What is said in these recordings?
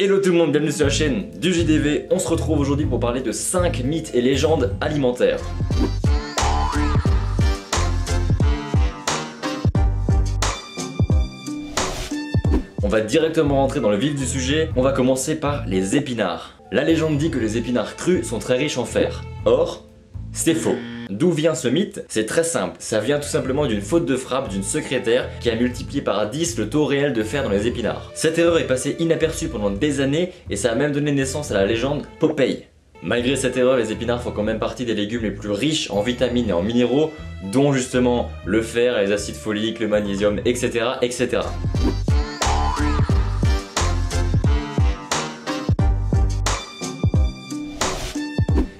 Hello tout le monde, bienvenue sur la chaîne du JDV. On se retrouve aujourd'hui pour parler de 5 mythes et légendes alimentaires. On va directement rentrer dans le vif du sujet. On va commencer par les épinards. La légende dit que les épinards crus sont très riches en fer. Or, c'est faux. D'où vient ce mythe? C'est très simple, ça vient tout simplement d'une faute de frappe d'une secrétaire qui a multiplié par 10 le taux réel de fer dans les épinards. Cette erreur est passée inaperçue pendant des années et ça a même donné naissance à la légende Popeye. Malgré cette erreur, les épinards font quand même partie des légumes les plus riches en vitamines et en minéraux, dont justement le fer, les acides foliques, le magnésium, etc. etc.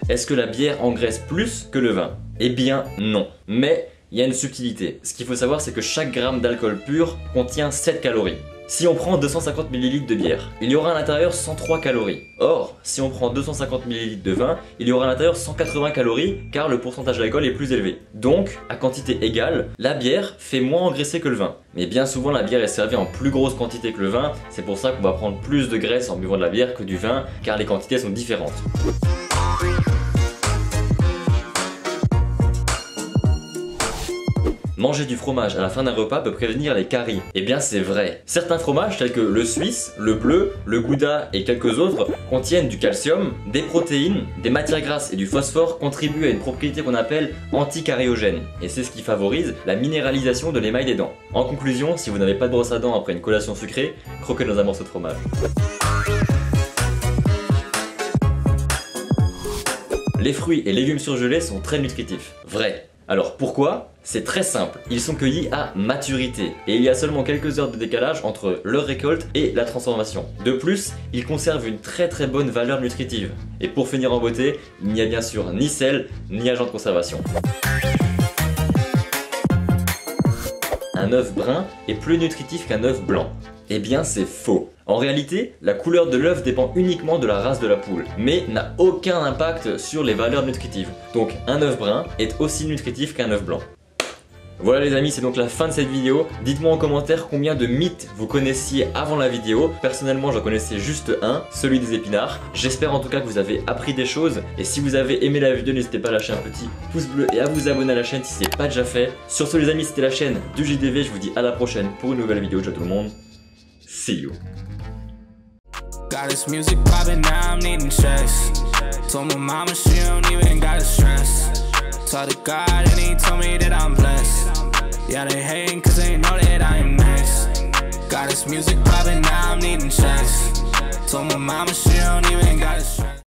Est-ce que la bière engraisse plus que le vin? Eh bien non, mais il y a une subtilité. Ce qu'il faut savoir, c'est que chaque gramme d'alcool pur contient 7 calories. Si on prend 250 ml de bière, il y aura à l'intérieur 103 calories. Or, si on prend 250 ml de vin, il y aura à l'intérieur 180 calories car le pourcentage d'alcool est plus élevé. Donc, à quantité égale, la bière fait moins engraisser que le vin. Mais bien souvent, la bière est servie en plus grosse quantité que le vin, c'est pour ça qu'on va prendre plus de graisse en buvant de la bière que du vin car les quantités sont différentes. Manger du fromage à la fin d'un repas peut prévenir les caries. Eh bien c'est vrai. Certains fromages tels que le suisse, le bleu, le gouda et quelques autres contiennent du calcium, des protéines, des matières grasses et du phosphore contribuent à une propriété qu'on appelle anticariogène. Et c'est ce qui favorise la minéralisation de l'émail des dents. En conclusion, si vous n'avez pas de brosse à dents après une collation sucrée, croquez dans un morceau de fromage. Les fruits et légumes surgelés sont très nutritifs. Vrai. Alors pourquoi? C'est très simple, ils sont cueillis à maturité et il y a seulement quelques heures de décalage entre leur récolte et la transformation. De plus, ils conservent une très bonne valeur nutritive. Et pour finir en beauté, il n'y a bien sûr ni sel, ni agent de conservation. Un œuf brun est plus nutritif qu'un œuf blanc. Eh bien c'est faux. En réalité, la couleur de l'œuf dépend uniquement de la race de la poule, mais n'a aucun impact sur les valeurs nutritives. Donc un œuf brun est aussi nutritif qu'un œuf blanc. Voilà les amis, c'est donc la fin de cette vidéo. Dites-moi en commentaire combien de mythes vous connaissiez avant la vidéo. Personnellement, j'en connaissais juste un, celui des épinards. J'espère en tout cas que vous avez appris des choses. Et si vous avez aimé la vidéo, n'hésitez pas à lâcher un petit pouce bleu et à vous abonner à la chaîne si ce n'est pas déjà fait. Sur ce les amis, c'était la chaîne du JDV. Je vous dis à la prochaine pour une nouvelle vidéo. Ciao tout le monde. See you. Got this music poppin', now I'm needing checks. Told my mama she don't even gotta stress. Talk to God and he told me that I'm blessed. Yeah, they hatin' cause they know that I am next. Got this music poppin', now I'm needing checks. Told my mama she don't even